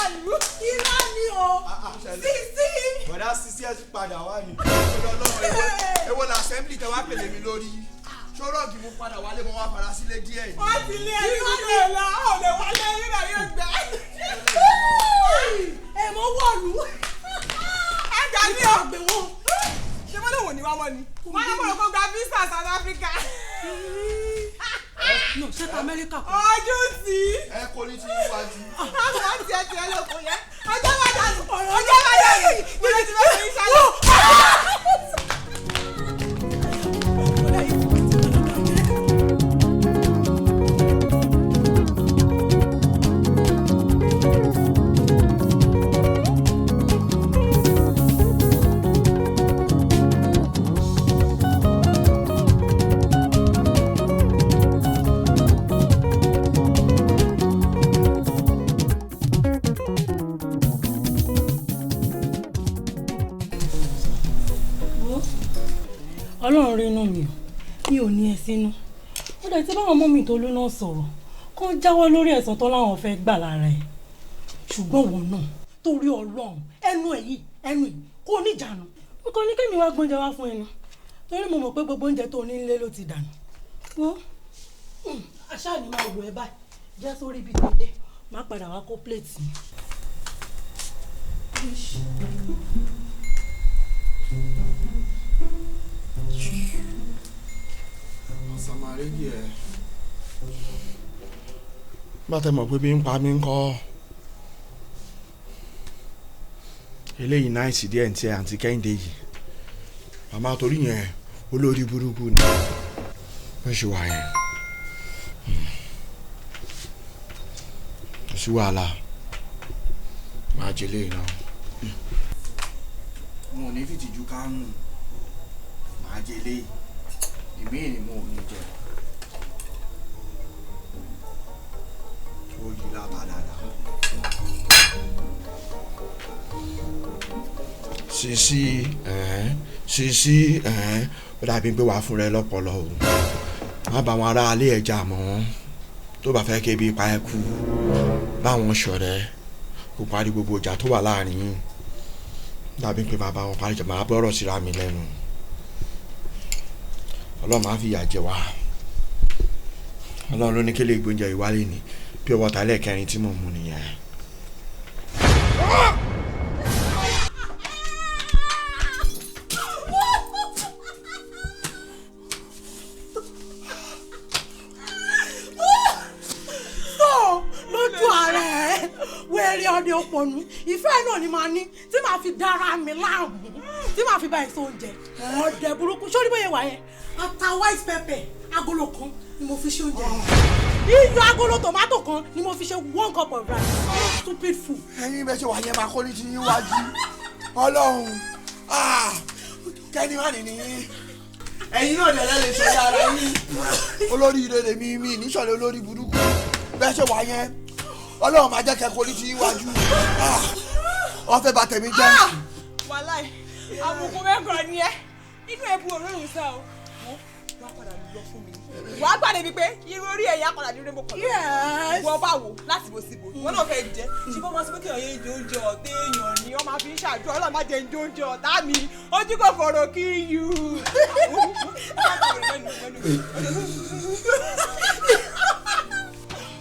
wọ̀lú irọ́ ni o Sisi. bọ̀dá Sisi ẹ̀ tún padà wá ní. èwo la assembly tẹ wá pèlè mi lórí ṣọ́rọ́ọ̀gì mo padà wálé mo wá fara sílé díẹ̀. wọ́n ti lé ẹni lọ́dọ̀ ẹ̀ lọ ò lè wálé nígbà yóò gbẹ. ẹ mọ wọ̀lú ẹja ní ọ̀gbìn wọn. ṣé wọ́n lè wò ní wá mọ́ ni wọ́n lè mọ̀ ló kó gba visa South Africa. no ṣé ká Amẹ́ríkà kọ́. ojú sí. ẹ kò ní ti wájú. àwọn tiẹ̀ lóko yẹn ọjọ́ bá dànù ọjọ́ bá dànù ìdí tí wọ́n fi ń ṣàlọ́. Ọlọ́run rí inú mi ò ní ẹ sínú ó dẹ̀ tí báwọn ọmọ mi tó lú náà sọ̀rọ̀ kán jáwọ́ lórí ẹ̀san tó láwọn fẹ́ gbà lára ẹ̀ ṣùgbọ́n wọn náà torí Ọlọ́run ẹnu ẹ̀ kó níjànú n kò ní kí mi wá gbóúnjẹ wá fún ẹnu torí mo mọ̀ pé gbogbo oúnjẹ tó ní nílé ló ti dànù wọ́n aṣáà ní máa wọ ẹ báyìí jẹ́ sórí ibi tó dé má padà wá kó plate mi. bá tẹ mọ̀ pé bí ń pa mí ń kọ́ eléyìí náìsì díẹ̀ ní ti àǹtí Kẹ́hìndé yìí màmá torí yẹn olórí burúkú ni wọ́n ṣe wà yẹn kò sí wàhálà máa jẹ léyìn náà mo ò ní fìtìjú kánú máa jẹ léyìn ìmíì ni mo ò ní jẹ. Sisi ó dàbí pé wàá fún rẹ lọ́pọlọ o má bá wọn ará alé ẹja mọ́ tó bá fẹ́ kébi pa ẹ kú báwọn ṣọ̀rẹ́ kó parí gbogbo ìjà tó wà láàrin yín dàbí pé má bá wọn parí ìjà má bọ́rọ̀ síra mi lẹ́nu Ọlọ́run máa fi ìyà jẹ wá Ọlọ́run ló ní kí lè gbóúnjẹ ìwálé ni pure water lẹ́ẹ̀kẹrin tí mo mú nìyẹn. lójú ara ẹ wẹ́rẹ́ ọdẹ òpònú ìfẹ́ náà ni màá ní tí màá fi dára mi láàmú tí màá fi bá èso oúnjẹ ọdẹ burúkú sórí bóyá wà yẹn ata white pepper agolo kan ni mo fi ṣe oúnjẹ iyọ̀ agolo tomato kan ni mo fi ṣe 1 cup of rice stupid food. ẹ̀yin bẹ ṣe wà yẹn máa kó ní ti yín wájú Ọlọ́run kẹ́ni wà nìyí ẹ̀yin náà dẹ̀ lè sọ yàrá yín olórí ire lèmi mi níṣọ̀lẹ̀ olórí burúkú bẹ́ẹ̀ ṣe wà yẹn Ọlọ́run máa jẹ́ kẹ́kọ̀ọ́ ní ti yín wájú wọ́n fẹ́ bà tèmi jẹ́. wàláì àbùkù mẹ́kọ̀ọ́ ni ẹ inú ẹ bu òórùn sá o wọ́n padà lọ fún mi wàá gbàdé bíi pé irú orí ẹ̀yà padà ní rẹ́mọ̀ kan wọ́n bá wò láti bò síbò wọ́n náà fẹ́ jẹ́ ṣùgbọ́n wọ́n sọ pé kí ọ̀yẹ́ ìjọ oúnjẹ ọ̀tẹ́ èèyàn ni wọ́n máa fi ń ṣàjọ Ọlọ́run má jẹ́ ìjọ oúnjẹ ọ̀tá mi ojú kòkòrò kí yù.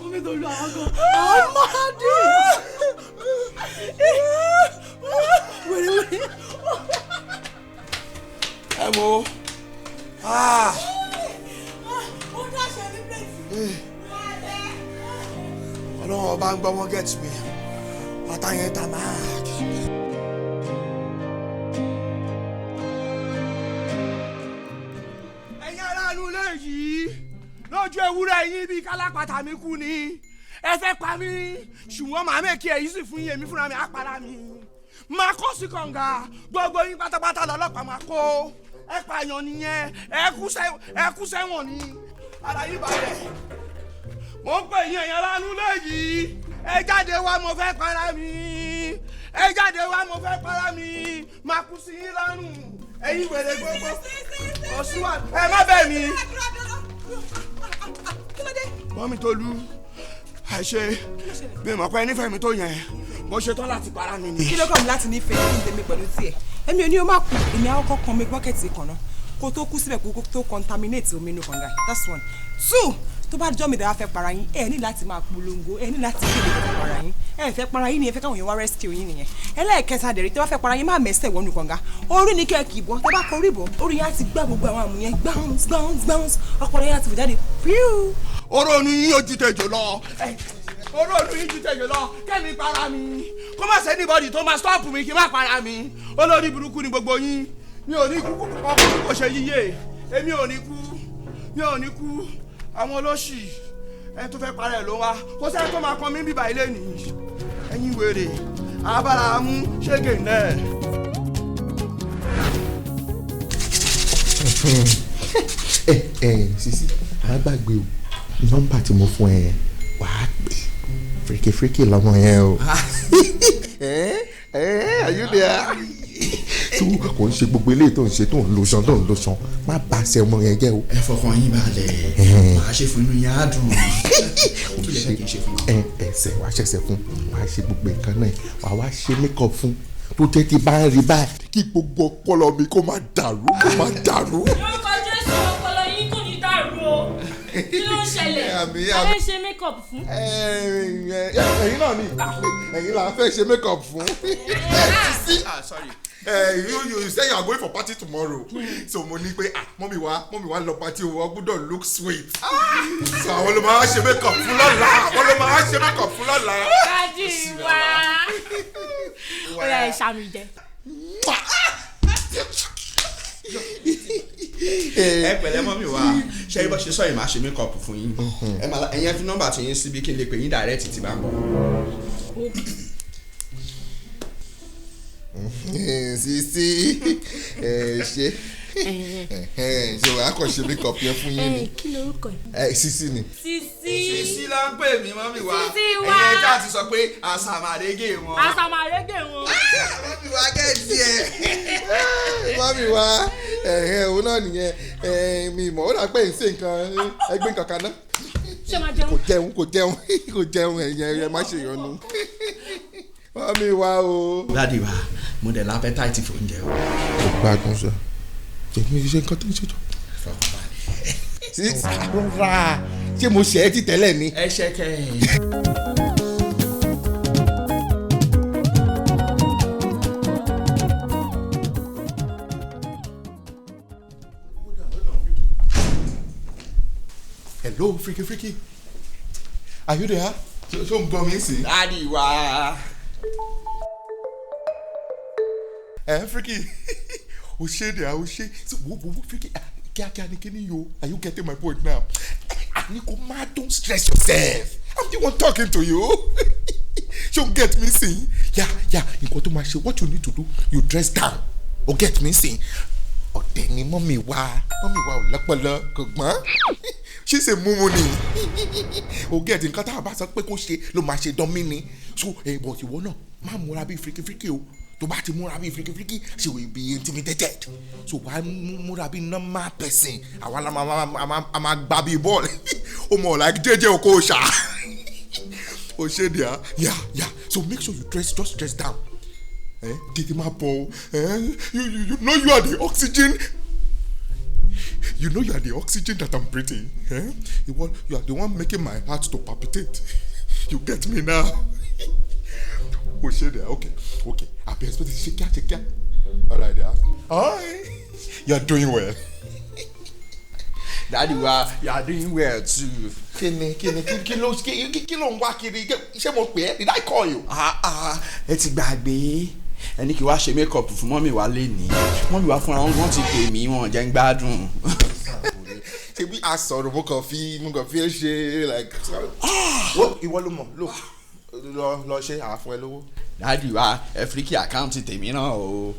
omi tó lu àwọn gan ọmọdé wèrèwèrè. ẹ wo Ọlọ́run ọba ń gbọ́ wọ́n get me àtàyẹn ta máa. ẹ̀yin aráàlú lẹ́yìn lójú ewúrẹ́ yín bíi kálápàtà mi kú ni ẹ fẹ́ pa mí ṣùgbọ́n màá mẹ́kì èyí sì fún yín èmi fúnra mi á para mi máa kó sí kànga gbogbo yín pátápátá lọ́lọ́pàá máa kó ẹ pààyàn nìyẹn ẹ kú sẹ́wọ̀n ni ara yín balẹ̀ mo ń pè yín ẹ̀yin aráàlú lẹ́yìn ẹ jáde wá mo fẹ́ para mi ẹ jáde wá mo fẹ́ para mi máa kú sí yín lọ́rùn ẹ̀yin wèrè gbogbo ọ̀ṣunwà ẹ má bẹ̀ mí. mọ́mí tó lu àìṣe mi mọ̀ pé nífẹ̀ẹ́ mi tó yẹn mo ṣe tán láti para mi ni. kí ló kàn mí láti nífẹ̀ẹ́ kí n tèmi pẹ̀lú tiẹ̀ èmi ò ní o máa kú èmi àwọn kọ́kọ́ mi bọ́kẹ̀tì kan náà kó tó kú síbẹ̀ kó tó contaminate omi inú kànga that's one. 2 tó bá jọ́ mi dára fẹ́ para yín ẹ ní láti máa polongo ẹ ní láti kéde fẹ́ para yín ẹ fẹ́ para yín ni ẹ fẹ́ káwọn èèyàn wá rescue yín nìyẹn ẹlẹ́ẹ̀kẹta dẹ̀rẹ̀ tó bá fẹ́ para yín má mẹ́sẹ̀ wọnú kànga orí ni kẹ́ ẹ kì í bọ́ tó bá kọ orí bọ́ orí yẹn á ti gbá gbogbo àwọn àmú yẹn bounce ọpọlọ yẹn á ti fò jáde píú. oró ni yín ojú tẹjọ lọ oró ni yín ojú tẹjọ lọ kẹ́mi para mi kó má sẹ́ anybody tó máa stop mi kí n má para mi olórí burúkú ni gbogbo yín mi ò ní kú ọkùnrin kò ṣe yíyé èmi ò ní kú àwọn olóṣì ẹni tó fẹ́ para ẹ̀ ló wá kó sẹ́ni tó máa pọn mí bíbá ilé nìyí ẹ̀yin wèrè abala mú ṣége náà. Sisi a gbàgbé o nọ́mbà tí mo fún ẹ wàá pè fíríkì lọ́mọ yẹn o. Are you there? tí kò ń ṣe gbogbo eléyìí tó ń ṣe tó ń lo ṣan má bá ṣe ọmọ yẹn jẹ́ o. ẹ fọkàn yín balẹ̀ màá ṣe fún inú yín á dùn kí lè fẹ́ kí n ṣe fún yín. ẹsẹ̀ wàá ṣẹ̀ṣẹ̀ fún wàá ṣe gbogbo nǹkan náà wàá wá ṣe makeup fún tó jẹ́ ti bá ń rí báyìí kí gbogbo ọpọlọ mi kó má dàrú. lórúkọ Jésù ọpọlọ yín kò ní dàrú o kí ló ń ṣẹlẹ̀ ẹ ṣe makeup fún. ẹ̀yin náà ni ẹ̀yin là ń fẹ́ ṣe makeup fún. Sorry. You say you are going for party tomorrow. So mo ní pé mọ́mí wa lọ party o wọ́n gbọ́dọ̀ look sweet. So àwọn ló máa ṣe makeup fún lọ́la. Dájú wa. Ó yá ẹ ṣàmì jẹ. ẹ pẹ̀lẹ́ mọ́mí wa ṣe é bọ́ ṣe sọ yìí máa ṣe makeup fún yín ẹ̀yin fi nọ́mbà tí yín síbi kí n lè pè yín direct tí bá ń bọ̀. Sisi ṣe so a kò ṣe makeup yẹn fún yín ni. kí lorúkọ ẹ. Sisi ni. Sisi ló ń pè mí mọ́mí wa Sisi wa. ẹ̀yin ẹja ti sọ pé àsàmàrégè wọn. mọ́mí wa kẹ́ẹ̀tì ẹ̀ mọ́mí wa òun náà nìyẹn mi mọ̀ ó dà pé ìṣe nǹkan ẹgbẹ́ nǹkan kan náà. ṣé máa jẹun. kò jẹun ẹ̀yẹ má ṣe yọnu. mọ́mí wa o. dádì wa mo dẹ̀ lápẹ́táìtì fún oúnjẹ o. kò gbádùn sọ èmi ṣe nǹkan tó ń ṣe jọ. rọra ṣé mo ṣe é ti tẹ́lẹ̀ ni. ẹ ṣe kẹ́ ẹ̀. Hello, Freaky. Are you there? So ń gbọ́ mi sí. dádì wa. Freaky. O ṣe dẹ̀ o ṣe. Wo Freaky kíákíá ni kíni yo. Are you getting my point now? Aniko ma don't stress yourself. I'm the one talking to you. Ṣé o get me sí? Yeah. Nǹkan tó máa ṣe what you need to do you dress down. O get me sí? Ọ̀tẹ̀ ni mọ́mì wa ò lọ́pọlọ kò gbọ́n. Ṣé ṣe múmu ni o get nǹkan tá a bá sọ pé kó ṣe ló máa ṣe dán mí ni so but ìwọ náà má múra bíi fíríkífíríkí o tó bá ti múra bíi fíríkífíríkí she will be intimidated so wàá múra bíi normal person àwa la máa gbá bíi bọ́ọ̀lù o mọ̀ like jẹ́jẹ́ o kò ṣá o ṣe dìá yeah so make sure you just dress down tètè máa bọ̀ you know you are the oxygen. You know you are the oxygen that I'm breathing. You are the one making my heart to palpitate. You get me now? Oh shit, okay. I'll be expecting shake ya. All right, there. Hi. You're doing well. Daddy wa, you are doing well too. Kí ló ń wá kiri? Ṣé mo pè é? Did I call you? Ẹ ti gbàgbé. Ẹni kí wàá ṣe makeup fún mọ́mì wa lénìí mọ́mì wa fúnra wọn ti pè mí wọn jẹ́ ń gbádùn. Ṣebí a sọ̀rọ̀ mo kàn fi ẹ ṣe like. Ìwọ ló mọ̀ lọ ṣe àfún ẹ lówó. Dádì wa ẹ fíríkì àkáǹtì tèmi náà o.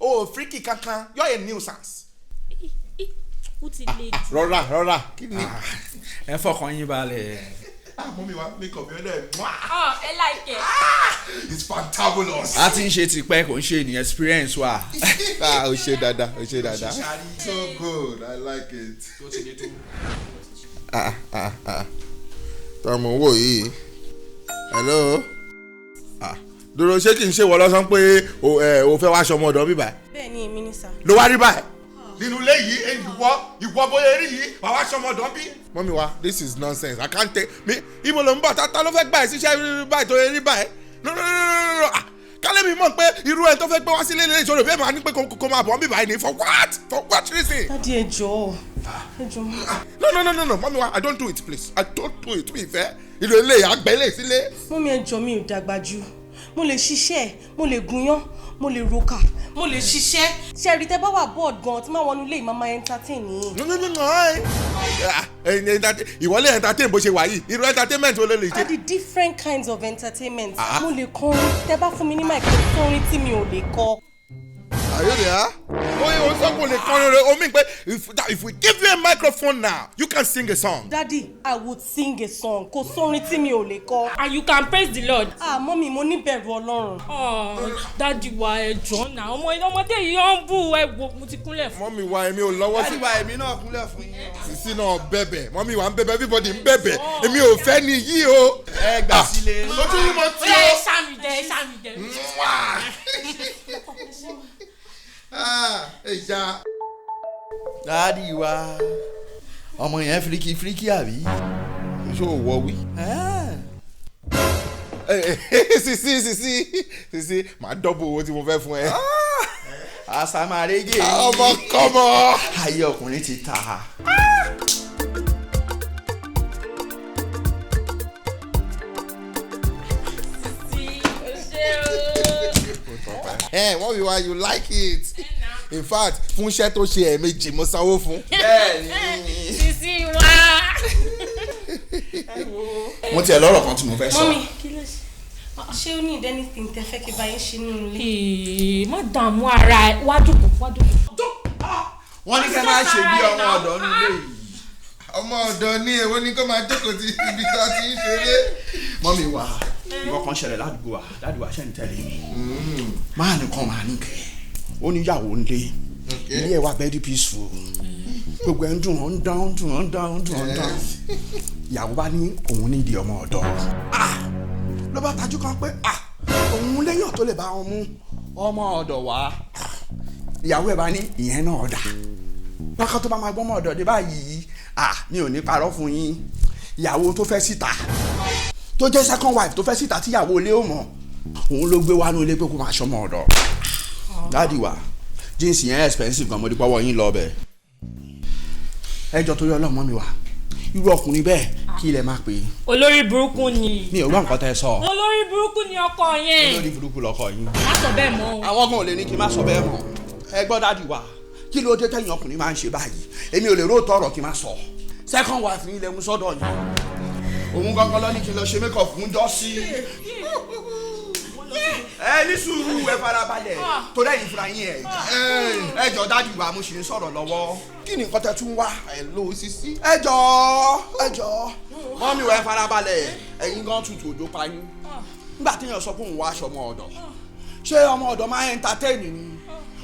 Oh fíríkì kankan you're a nuisance. ó ti le jù. Rọra kí ni. ẹ fọkàn yín balẹ̀. Mọ́mí wa makeup yẹn dẹ̀. ẹ like It's fantabulous. a ti ń ṣe tipẹ́ kò ń ṣe ní experience wa. O ṣe dáadáa. So good, I like it. tọmọ owó yìí hello dúró ṣé kì í ṣe wọ lọ́sàn pé o fẹ́ wá aṣọ ọmọ ọ̀dọ́ bíbá. bẹ́ẹ̀ ni èmi ní sà. ló wá rí báyìí nínú ilé yìí ìwọ bóyá rí yìí wà wá aṣọ ọmọ ọ̀dọ́ bí. mọ́mí wa this is nonsense I can't take me ibo ló ń bọ̀ tá ló fẹ́ gbà ẹ́ síṣẹ́ báyìí tó rí báyìí no kálẹ̀ mi mọ̀ pé irú ẹ̀ tó fẹ́ gbé wá sílé ilé ìṣòro bẹ́ẹ̀ máa ní pé kò máa bọ̀ bíbá yìí ní for what reason. dádì ẹ jọ̀ọ́. no mọ́mí wa I don't do it please I don't do it mi ìfẹ́ ìlú ilé àgbẹ̀ ilé sílé. mọ́mí ẹ jọ̀ọ́ mi ò dàgbà jù mo lè ṣiṣẹ́ mo lè gúnyán mo lè roka mo lè ṣiṣẹ́ ṣe rí tẹ́ bá wà board gan tí máa wọnú ilé ìmọ̀ entertain yìí. no ìwọlé entertain bó ṣe wà yìí irú entertainment wo ló lè ṣe. the different kinds of entertainment mo lè kọrin tẹ́ bá fún mi ní microphone orin tí mi ò lè kọ. ayọ̀dẹ̀ oye o sọ kò lè kọrin rẹ o mean pé if we give you a microphone now you can sing a song. Daddy, I would sing a song kò sórin tí mi ò lè kọ. And you can praise the Lord. Mọ́mí mo níbẹ̀rù Ọlọ́run. Daddy wa ẹ̀jọ̀ náà ọmọdé yìí ó ń bù ẹ wo mo ti kúnlẹ̀ fún. mọ́mí wa èmi ò lọ́wọ́ sí. Daddy wa èmi náà kúnlẹ̀ fún yín. Sisi náà bẹ̀bẹ̀ mọ́mí wa ń bẹ̀bẹ̀ everybody ń bẹ̀bẹ̀ èmi ò fẹ́ ni yìí o. ẹ gbà sílé. ojú yìí mo ti o. ẹ ṣàmì jẹ. ẹja. Daddy wa ọmọ yẹn fíríkì àbí. ṣé o wọ wí. Sisi màá dọ́bù owó tí mo fẹ́ fún ẹ. Asamarege. ọmọ kọ́mọ. ayé ọkùnrin ti ta. Wọ́n fi wá you like it. In fact fún iṣẹ́ tó ṣe ẹ̀ẹ̀mejì mo sanwó fún. bẹ́ẹ̀ni. Sisi wa. mo tiẹ̀ lọ́rọ̀ kan tí mo fẹ́ sọ. Mọ́mí kí ló ṣe ó ní anything tẹ́ fẹ́ kí báyìí ṣe nínú ilé. má dààmú ara ẹ wá jókòó. wọ́n ní kẹ́ máa ṣe bí ọmọ ọ̀dọ́ nílé yìí. ọmọ ọ̀dọ́ ní èwo ni kó máa jókòó sí ibi tó ti ń ṣeré. mọ́mí wa nǹkan kan ṣẹlẹ̀ ládùúgbò wa ṣe ń tẹ̀lé mi. máa nìkan máa ní kẹ́ ó níyàwó ńlé ilé ẹ̀ wà very peaceful gbogbo ẹ̀ ń dùn ọ̀ ń dán ìyàwó bá ní òun ní ìdí ọmọ ọ̀dọ́ ló bá tajú kan pé òun léyàn tó lè bá wọn mú ọmọ ọ̀dọ̀ wá ìyàwó ẹ̀ bá ní ìyẹn náà dà bákan tó bá máa gbọ́ ọmọ ọ̀dọ̀ dé báyìí mi ò ní parọ́ fún yín ìyàwó tó fẹ́ síta tó jẹ́ second wife tó fẹ́ síta tíyàwó ilé ò mọ̀ òun ló gbé wá ní ilé pé kó máa ṣọmọ ọ̀dọ̀ dáàdì wa jíǹsì yẹn expensive gan mo di pọ́wọ́ yín lọ bẹ́ẹ̀ ẹjọ́ tó yọ ọlọ́mọ mi wá irú ọkùnrin bẹ́ẹ̀ kí ilẹ̀ máa pè é. olórí burúkú ni. mi ò gbọ́ nǹkan tẹ́ ẹ sọ. olórí burúkú ni ọkọ yẹn. olórí burúkú lọkọ yín. má sọ bẹ́ẹ̀ mọ́ o. àwọn kan ò lè ní kí n má sọ bẹ́ẹ̀ mọ́ ẹ gbọ́ dáàdì wa kí ló dé tẹ́yìn ọkùnrin máa ń ṣe báyìí èmi ò lè róòtọ́ ọ̀rọ̀ kí n má sọ second wife ní ilẹ̀ mú sọ́dọ̀ yìí òun gangan lọ ní kí n lọ ṣe make up fún jọ́sí ẹ ní sùúrù ẹ farabalẹ̀ tó dẹ́yìn fúnra yín ẹ jọ dájú wa mo sì ń sọ̀rọ̀ lọ́wọ́ kí ni nǹkan tẹ́ tún wá ẹ ló Sisi ẹ jọ mọ́mí wa ẹ farabalẹ̀ ẹ̀yin gan tutù òjò pa yín nígbà téèyàn sọ pé òun wá aṣọ ọmọ ọ̀dọ̀ ṣé ọmọ ọ̀dọ̀ máa ń entertain ni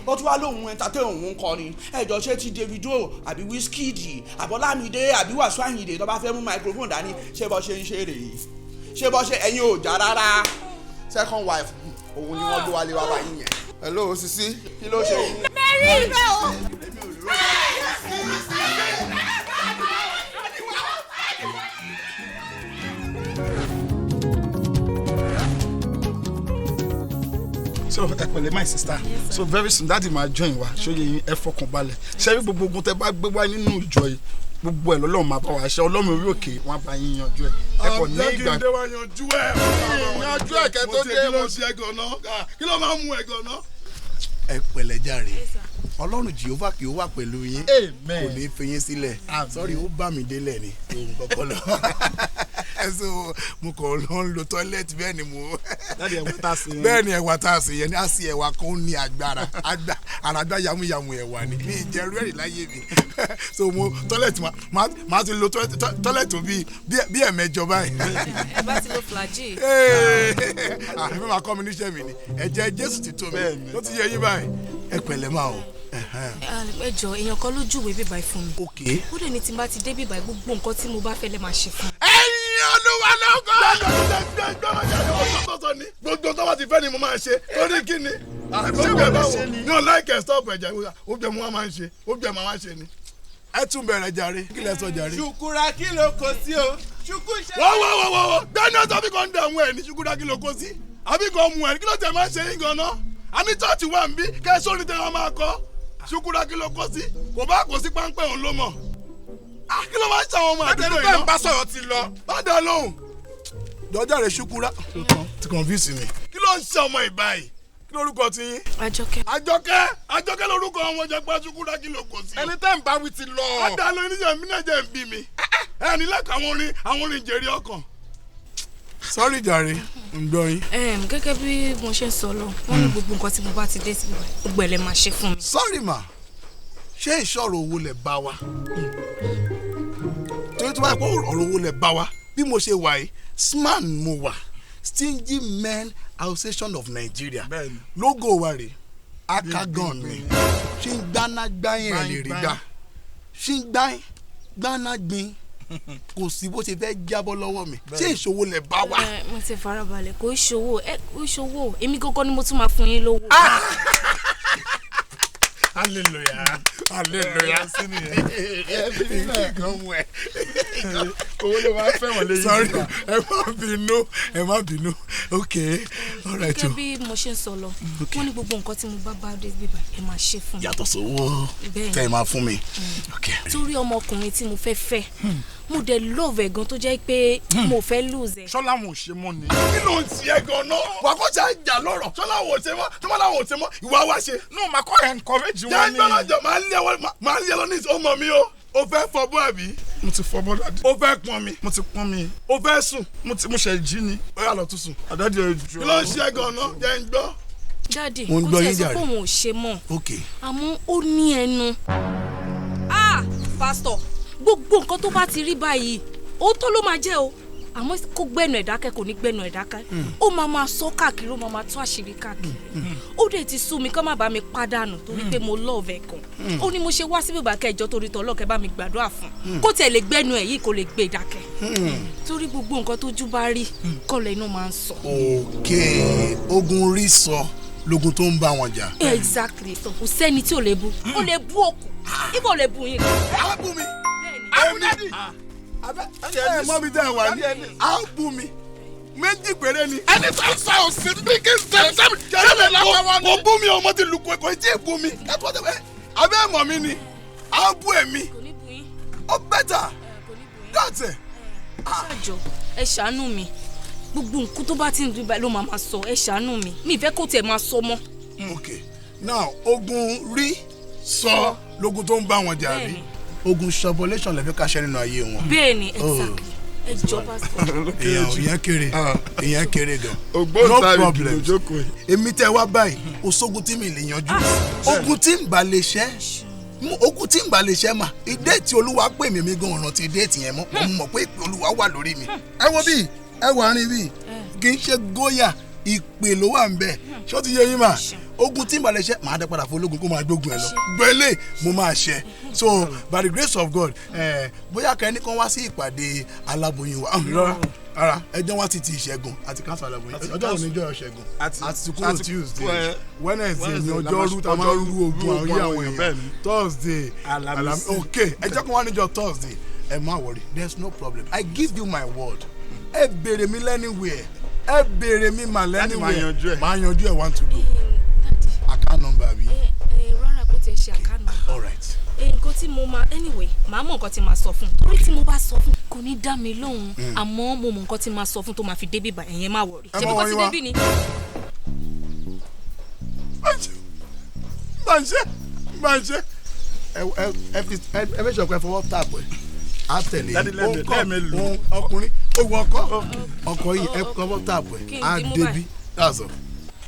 ó tún wá lóhun entertain òun kọrin ẹ jọ ṣé ti Davido àbí Wizkid àbọ̀lámídé àbí Wasiu Ayinde tó bá fẹ́ mú microphone dání ṣé bọ́ ṣe ń ṣe rèé ṣé bọ́ ṣe ẹ̀yin ò já rárá second wife òun ni wọ́n gbé wálé wá báyìí yẹn. hello Sisi. kí ló ṣe yín. mẹ́rin ibẹ̀ o. so ẹ pẹ̀lẹ́ my sister so very soon daddy máa join wa ṣóyè yín ẹ fọkàn balẹ̀ ṣe rí gbogbo ogun tẹ bá gbé wá nínú ìjọ yìí gbogbo ẹ lọ́lọ́run máa bá wa ṣe ọlọ́run orí òkè wọn bá yín yanjú ẹ ẹ kò ní ìgbà. ọjọ́ wa yanjú ẹ kẹ́ tó dé mo ṣe ẹ̀gàn náà kí ló máa mú ẹ̀gàn náà. ẹ pẹ̀lẹ́ jàre ọlọ́run Jèhófà kí ó wà pẹ̀lú yín kò ní fi yín sílẹ̀ sọ́rí ó bá mi délẹ̀ ni òun kọ́kọ́ lọ ẹ̀sùn mo kàn lọ ń lo tọ́ílẹ̀tì bẹ́ẹ̀ ni mo bẹ́ẹ̀ ni ẹ̀wà tá a sè yẹn ní a sì ẹ̀wà kan ó ní agbára àràgbá yamuyamu ẹ̀wà ni mi ìjẹ́rú ẹ̀rì láyé mi so mo tọ́ílẹ̀tì máa ti lo tọ́ílẹ̀tì bí ẹ̀mẹjọ báyìí. ẹ bá ti lo flagy. àmì máa kọ́ mi níṣẹ́ mi ni ẹ̀jẹ̀ Jésù ti tó mi ó ti yẹ yín báyìí ẹ pẹ̀lẹ́ máa o ẹ jọ̀ọ́ èèyàn kan ló júwèé bíbá ẹ fún mi. Okay. ó dẹ̀ ní tí n bá ti dé bíbá ẹ gbogbo nǹkan tí mo bá fẹ́ lè máa ṣe fún mi. ẹ̀yin olúwa lọ́gọ́. gbogbo tó bá ti fẹ́ ni mo máa ṣe torí kí ni. ní ọ̀láìkẹ́ stop ẹ̀jẹ̀ ó jẹ́ mo máa ń ṣe ó jẹ́ mo máa ń ṣe ni. ẹ tún bẹ̀rẹ̀ jàre kí lẹ sọ jàre. ṣùkúra kí ló kó sí o ṣùkú ṣe. wọ́wọ́wọ́wọ́ gbẹ́ni ọ̀sán bí kò ń dẹ̀ mú ẹ̀ ní ṣùkúra kí ló kó sí àbí kò mú ẹ̀ kí ló tẹ̀ máa ṣe yín gan-an àní chọ́ọ̀chì wà ń bí kẹ́sọ́ ní tẹ́wọ́n máa kọ́ ṣùkúra kí ló kó sí kò bá kó sí páńpẹ́ òun ló mọ̀ kí ló máa ń ṣàwọn ọmọ àdúgbò yìí náà. bá sọ̀rọ̀ ti lọ. bá dá lóhùn jọjá rẹ̀ ṣùkúra ti confuse mi kí ló ń ṣe ọmọ ìbáyìí kí lórúkọ ti yín. Àjọkẹ́ lórúkọ wọn jẹ pé ṣùkúra kí ló kó sí. ẹni tẹ́ ń bá wí ti lọ. bá dá lóhùn níjẹ́ mi náà jẹ́ ń bí mi ẹni lẹ́kọ̀ọ́ àwọn orin jèrè ọkàn. sọ́rí jàre ń gbọ́ yín. gẹ́gẹ́ bí mo ṣe ń sọ lọ wọ́n ní gbogbo nǹkan tí mo bá ti dé sí gbogbo ẹ̀ lè máa ṣe fún mi. sọ́rí mà ṣé ìṣòro owó lẹ̀ bá wa torí tí wọ́n á pọ̀ ọ̀rọ̀ owó lẹ̀ bá wa bí mo ṣe wà yìí SMAN mo wà Stingy Men Association of Nigeria logo wa rè akagan mi ṣì ń gbaná gbáyìn ẹ̀ lè rí gbà ṣì ń gbaná gbin kò sí bó ṣe fẹ́ jábọ́ lọ́wọ́ mi ṣé ìṣòwò lẹ̀ bá wa. mo ti farabalẹ̀ kò ìṣòwò èmi gangan ni mo tún máa fún yín lówó. hallelujah sínú yẹn nǹkan mú ẹ owó ló máa fẹ́ wọ́n léyìn. sorry ẹ má bínú okay all right. gẹ́gẹ́ bí mo ṣe ń sọ lọ wọ́n ní gbogbo nǹkan tí mo bá dé bíbá ẹ máa ṣe fún mi. yàtọ̀ sówó tẹ́ ẹ máa fún mi. torí ọmọkùnrin tí mo fẹ́ fẹ́ mo dẹ̀ love ẹ̀ gan tó jẹ́ pé mo fẹ́ lose ẹ̀. ṣọlá wọn ò ṣe mọ́ ni. kí ló ń tiẹ̀ gan-an wà kó ṣe àjà lọ́rọ̀ ṣọlá wọn ò ṣe mọ́ ṣọlá wọn ò ṣe mọ́ ìwà wa ṣe. no ma kọ́ encourage wọn ni. jẹ́ gbọ́dọ̀ máa ń lé lọ ní ọmọ mi o o fẹ́ fọbọ́ àbí. mo ti fọbọ́ dadi. o fẹ́ pọn mi. mo ti pọn mi. o fẹ́ sùn. mo ṣe jí ni. ó yá lọ tún sùn. àdájọ ìjọ. kí ló ń ṣe gan-an jẹ́ ń gbọ́. dadi kò tiẹ̀ sọ pé òun ò ṣe mọ́ àmọ́ ó ní ẹnu. pásítọ̀ gbogbo nǹkan tó bá ti rí báyìí òótọ́ ló máa jẹ́ o àmọ́ kó gbẹ́nu ẹ̀ dákẹ́ kò ní gbẹ́nu ẹ̀ dákẹ́ ó máa sọ káàkiri ó máa tú àṣírí káàkiri ó dẹ̀ ti sú mi kó má bá mi pàdánù torí pé mo love ẹ̀ kan ó ní mo ṣe wá síbí bàkẹ́ ìjọ torí tọ́lọ́kẹ́ bá mi gbàdúrà fún kó tẹ̀ lè gbẹ́nu ẹ̀ yìí kó lè gbé dákẹ́ torí gbogbo nǹkan tójú bá rí kọ́lẹ̀ inú máa ń sọ. ogun rí sọ lógun tó ń bá wọn jà. exactly so kò sẹ́ni tí ò lè bu ó lè bu òkú ibò lè bu yín. á bú mi ẹ mọ mi tẹ wà ní á bú mi méjì péré ni. ẹni tó ń sọ òsì bí kí n sẹ́mi lọ́wọ́ wọn ni. kò bú mi ọmọ ti lu kò tí ì bú mi abẹ́ mọ̀ mi ni á bú èmi ó bẹ́tà dáàtẹ̀. ṣáàjọ ẹ ṣàánú mi gbogbo nǹkan tó bá ti ń dùn báyìí ló máa sọ ẹ ṣàánú mi mi ìfẹ́ kó tiẹ̀ máa sọ mọ́. okay now ogun rí sọ lógun tó ń bá wọn jà rí ogun subulation lè fi kàṣẹ nínú ayé wọn. bẹ́ẹ̀ni exactly ẹ jọ pásítọ̀. èèyàn kéré gan. no problem èmi tẹ wá báyìí oṣogun tí mi lè yanjú ogun tí ń bá lè ṣẹ́ ogun tí ń bá lè ṣẹ́ mà ìdéètì olúwa pè mí gan ọ̀ràn ti ìdéètì yẹn mọ́ mo mọ̀ pé ìpè olúwa wà lórí mi. ẹ wo bí ẹ wà rìn bí kì í ṣe góyà ìpè ló wà ń bẹ ṣó ti yé yín mà ogun tí n bá lè ṣe máa dẹ́ padà fún ológun kó máa gbógun ẹ lọ gbélé mo máa ṣe so by the grace of God bóyá kẹ́ni kan wá sí ìpàdé aláboyún wa ara ẹjọ́ wá ti ìṣẹ́gun àti káńsà aláboyún ọjọ́ òní jọ́ ìṣẹ́gun àti kúrò Tuesday Wednesday ní ọjọ́ rú tá a máa rú ogun àwọn àwọn èèyàn Thursday Alhamis okay ẹjọ́ kan wá níjọ́ Thursday ẹ má worry there's no problem I give you my word ẹ béèrè mi lẹ́niwẹ̀ẹ́ ẹ béèrè mi mà lẹ́niwẹ̀ẹ́ máa yanjú ẹ̀ want to go account number bi. rárá kó tiẹ̀ ṣe account number. all right. nǹkan tí mo máa anyway màá mọ nǹkan tí màá sọ fún un torí tí mo bá sọ fún un kò ní dá mi lóhùn àmọ́ mo mọ nǹkan tí màá sọ fún un tó máa fi débí bá ẹ̀yẹn má wọ̀rí. ṣé bí kò ti débí ni. máa ń ṣe ẹ fẹ́ sọ pé fọwọ́ tààbọ̀ ẹ̀ á tẹ̀lé ọkùnrin ogun ọkọ yìí ẹ fọwọ́ tààbọ̀ ẹ̀ á débí that's all.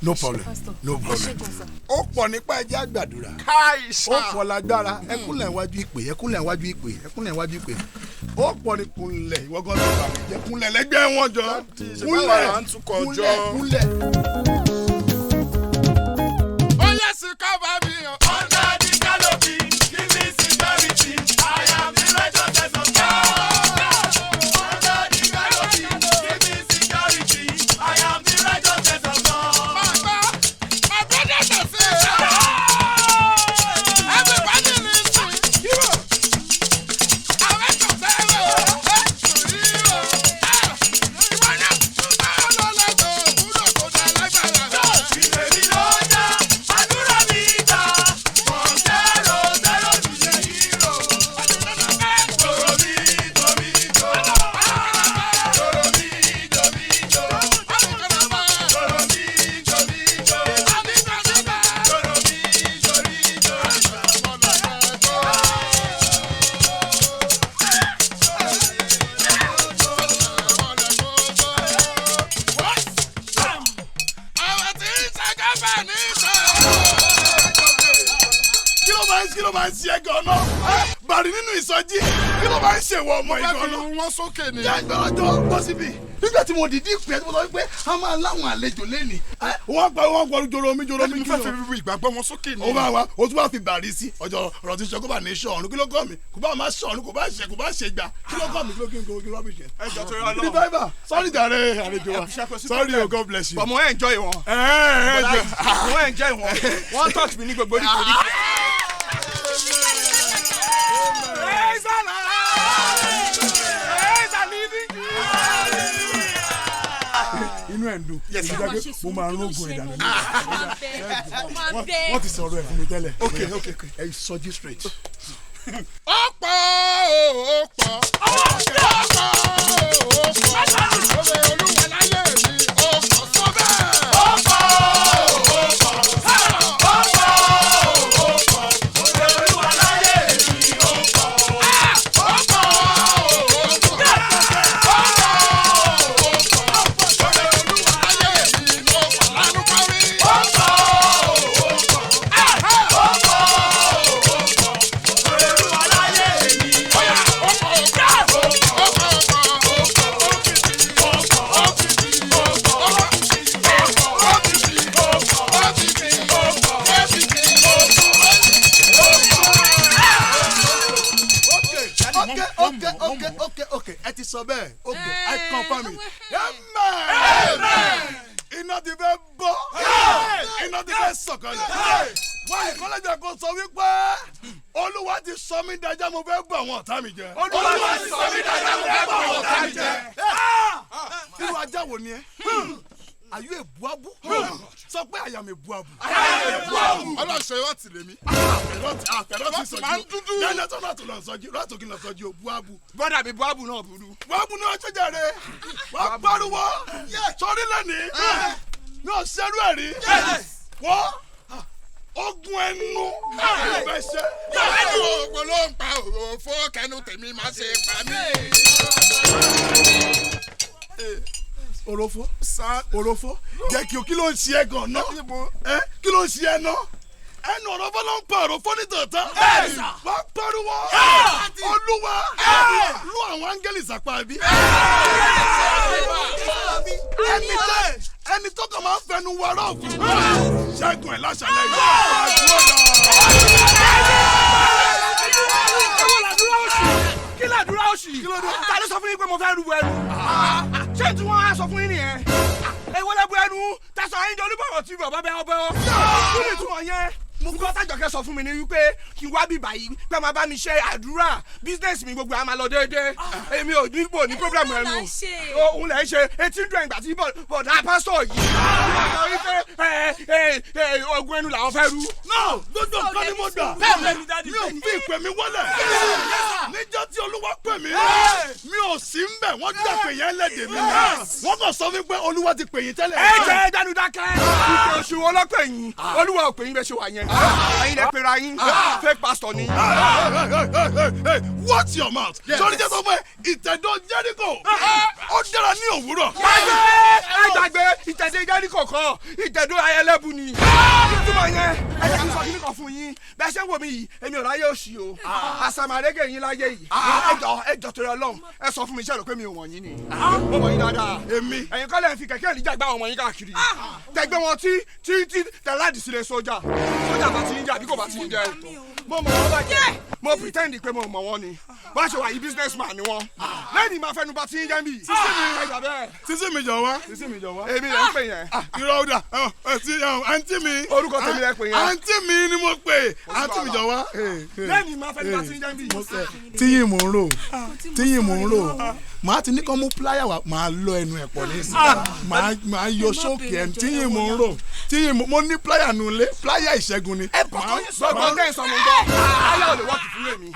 No problem. No problem. Ó pọ̀ nípa ẹjẹ́ àgbàdúrà. Ó pọ̀ lágbára. Ẹkúnlẹ̀ iwájú ìpè. Ẹkúnlẹ̀ iwájú ìpè. Ẹkúnlẹ̀ iwájú ìpè. Ó pọ̀ ní kúnlẹ̀. Ìwọ́gán ló bá mi jẹ́ kúnlẹ̀ lẹ́gbẹ́ wọn jọ. Kúnlẹ̀. Ó yẹ sí ká bá mi hàn. máa ń ṣe gan-an bàrí nínú ìsọjí kí ló máa ń ṣe wọ ọmọ ìgbọ̀n náà. wọ́n sókè ni. yá ìgbàlódé bọ́ síbi nígbà tí mo dìdí pé mo sọ wípé a máa láwọn àlejò lẹ́nìí wọ́n gbọ́ joro omi kí ló. mo fẹ́ fi ìgbàgbọ́ wọn sókè ni. ó bá wa o tún bá fi bàrí sí ọjọ́ ọ̀rọ̀ tí sọ kó bá ní sọ̀rùn kí ló kọ́ mi kó bá máa sọ̀rùn kó bá ṣe gbà kí ló kọ́ mi kí ló kí rọ́bì jẹ. ẹ jọ tó yọ lọ. revival sorry jàre àlejò wa sorry o God bless you. but mo enjoy wọn. mo enjoy wọn wọ́n touch mi ní gbogbo orí. inú ẹ̀ ń dùn mo máa ń rógun ẹ̀dá lónìí wọ́n ti sọ̀rọ̀ ẹ̀ fún mi tẹ́lẹ̀ ẹ̀ sọjí straight. ọ̀pọ̀ olúwa láyé mi ọ̀pọ̀ sọ bẹ́ẹ̀. Okay, ẹ ti sọ bẹ́ẹ̀ I confirm it. Amen. Iná ti fẹ́ bọ́ iná ti fẹ́ sọ̀kalẹ̀ wọ́n ìkọ́lẹ́jà kò sọ wípé Olúwa ti sọ mí dájá mo fẹ́ bọ̀ àwọn ọ̀tá mi jẹ. Olúwa ti sọ mí dájá mo fẹ́ bọ̀ àwọn ọ̀tá mi jẹ. Irú ajá wo ni ẹ? Are you a buabu? Sọ pé I am a buabu. ọlọ́sẹ̀ yóò tì lé mi. Àfẹ̀rọ̀ ti máa ń dúdú. Yẹ́nẹ́ tó náà tó lọ sọ́jú látò kí n lọ sọ́jú o buabu. bọ́dà mi buabu náà burú. Buabu náà ṣe jàre. Wọ́n pariwo. Sọrí lẹ́nìí. Mi ò ṣerú ẹ̀ rí. Wọ́n ogun ẹnu ló fẹ́ ṣe. ẹni òpó ló ń pa òfò kẹnu tèmi máa ṣe pa mí. Òròfó jẹ́ kí o kí ló ń ṣe ẹ gan-an kí ló ń ṣe ẹ náà ẹnu òròfó ló ń pa òròfó ní tòótọ́ wọ́n pariwo Olúwa lú àwọn áńgẹ́lì sàpá bí ẹni tó kàn máa ń fẹnu wàrà òkú ṣẹ́gun ẹ̀ láṣàlẹ̀ yìí. kí làdúrà òsì. kí ló dé. ta ló sọ fún yín pé mo fẹ́ rúbu ẹnu. ṣé tí wọ́n á sọ fún yín nìyẹn. èwo lẹ́bu ẹnu tẹ̀sán ayé jọ olúbọ̀wọ̀ tí bàbá bẹ́ẹ̀ bẹ́ẹ̀. kí ni ìtumọ̀ yẹn. nǹkan tájọkẹ́ sọ fún mi ni wípé kí n wá bí báyìí pé máa bá mi ṣe àdúrà business mi gbogbo a máa lọ déédéé èmi ò ní bò ní problem ẹnu òun lè ṣe etí ń dùn ìgbà tí bọ̀dá pásítọ̀ yìí wọ́n sọ wípé ogun ẹnu làwọn fẹ́ rú. no gbogbo nǹkan ni mo gbà mi ò fi ìpè mi wọlé níjọ́ tí Olúwa pè mí mi ò sí ń bẹ̀ wọ́n gbà pé yẹn lẹ́dẹ̀ mi wọ́n kàn sọ wípé Olúwa ti pè yín tẹ́lẹ̀. ẹ jẹ́ dánú dákẹ́ ìpè oṣù ọlọ́pẹ̀ yín Olúwa ò pè yín bẹ́ẹ̀ ṣe wà yẹn ẹ̀yin lẹ pera yín fake pastor ni. Watch your mouth. sọ́ni jẹ́ sọ fún ẹ ìtẹ̀dọ̀ Jẹ́ríkò ó dára ní òwúrọ̀. ẹ gbàgbé ìtẹ̀dọ̀ Jẹ́ríkò kan ìtẹ̀dọ̀ ayẹlẹ́bù ni. ìtumọ̀ yẹn ẹ jẹ́ kí n sọ kíní kan fún yín bẹ́ẹ̀ ṣe ń wò mí yìí èmi ò láyé òṣì o àsàmàrégè yín láyé yìí ẹjọ́ torí Ọlọ́run ẹ sọ fún mi iṣẹ́ rẹ̀ pé mi ò wọ̀n yín ni mo wọ̀n yín dáadáa èmi ẹ̀yin kọ́lẹ̀ ń fi kẹ̀kẹ́ ìlíjà gbá ọmọ yín káàkiri tẹ̀gbẹ́ wọn tí tẹ̀láàdì sílẹ̀ sójà bá ti ń jà bí kò bá ti ń jẹ mo mọ̀ wọ́n bàjẹ́ mo pretend pé mo mọ̀ wọ́n ni bá ṣe wà yí business man ni wọ́n lẹ́yìn máa fẹnu bá ti ń jẹ́ mi sísí mi jọ wá èmi lẹ́ ń pè yẹn. irọ́ ọ̀dà àǹtí mi orúkọ tèmi lẹ́ pè yẹn. àǹtí mi ni mo pè àǹtí mi jọ wá. lẹ́yìn máa fẹnu bá ti ń jẹ́ mi. tíyìn mò ń rò màá ti ní kọ́ mú pláyà wá màá lọ ẹnu ẹ̀ pọ̀ ní ìsìn màá yọ sókè ẹ̀ tíyìn mò ń rò mo ní pláyà nulẹ̀ pláyà ìṣẹ́gun ni. gbọ́dọ̀ tẹ̀ sọ mo gbọ́ pláyà ò lè wọ́ọ̀kì fún èmi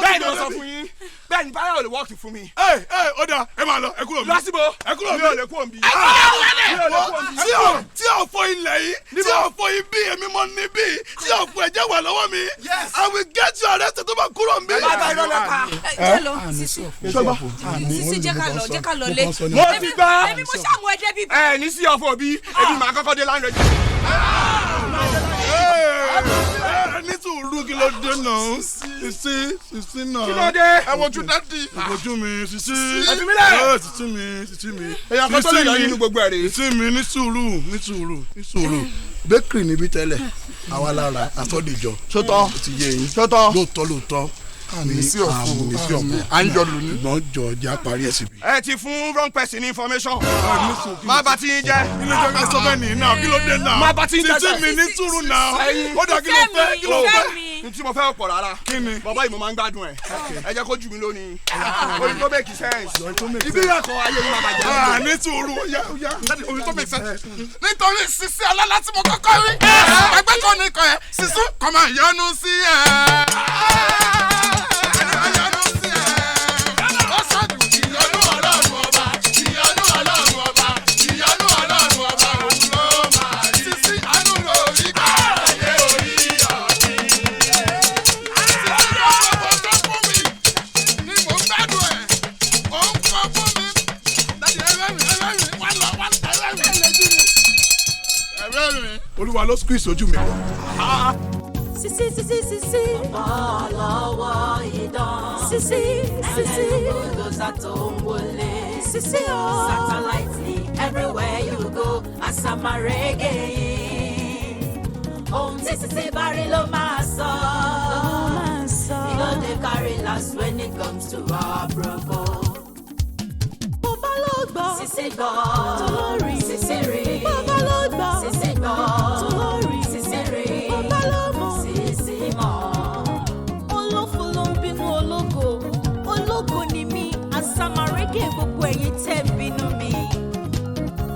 bẹ́ẹ̀ ni mo sọ fún yín bẹ́ẹ̀ ni pláyà ò lè wọ́ọ̀kì fún mi. ó dà ẹ máa lọ ẹ kúrò mi. lásìbò mi ò lè kú òǹbí. tí ọ̀fọ̀ ilẹ̀ yìí tí ọ̀fọ̀ ibi èmi mọ̀ níbí tí ọ̀fọ̀ ẹ̀jẹ̀ wà lọ́wọ́ mi I will get you arrested tó bá kúrò mi. jẹ́ lọ Sisi jẹ́ ká lọ lé. mo ti gbọ́. èmi mo ṣàmú ẹ débi. ẹ ní sí ọ̀fọ̀ bí èmi máa kọ́kọ́ dé láńrẹ̀ jù. ní sùúrù sùúrù kí ló dé náà Sisi náà kí ló dé ẹ wojú dádì ẹ wojú mi Sisi ẹ fi mí lẹ̀ Sisi mi èèyàn kan tó lè yọ inú gbogbo ẹ̀ rè Sisi mi ní sùúrù bakery níbi tẹ́lẹ̀ àwa lára àtọ́dìjọ sọ́tọ̀ ti yé yín sọ́tọ̀ lóòótọ́ àmísí ọ̀fun àńjọlù ní. ṣùgbọ́n jọ̀ọ́jà parí ẹ̀ síbi. ẹ ti fún wrong person information. má bá ti yín jẹ́. kí ló jẹ́ ká sọ bẹ́ẹ̀ nìyí náà kí ló dé náà. má bá ti yín jẹ́. Sisi mi ní sùúrù náà. ó dà kí ló fẹ́. n tí mo fẹ́ pọ̀ rárá. kí ni. bàbá yìí mo máa ń gbádùn ẹ̀. ẹ jẹ́ kó jù mí lónìí. oyin tó make sense. ibi yà kọ́ ayé yìí máa bàjẹ́. ní sùúrù oyin tó make sense. nítorí Sisi alálà tí mo kọ́kọ́ rí. ẹgbẹ́ kan ní kan ẹ̀ Sisi kọ́ máa yọnu sí ẹ̀. Olúwa ló squeeze ojú mi. Sisi. Ọlọ́wọ́ idán. Sisi. Bulldozer tó ń wọlé. Sisi o. Satellite ni everywhere you go. Asamarege yìí. Ohun tí Sisi bá rí ló máa sọ. You no dey carry last when it comes to our broko. Bàbá ló gbọ́. Sisi gbọ́. Tolórí. Sisi rí. Bàbá ló gbọ́. Sisi gbọ́. Tolórí. Sisi rí. Bàbá ló mọ̀. Sisi mọ̀. Olófo ló ń bínú ológo. Ológo ni mí. Asamarege gbogbo ẹ̀yin tẹ́.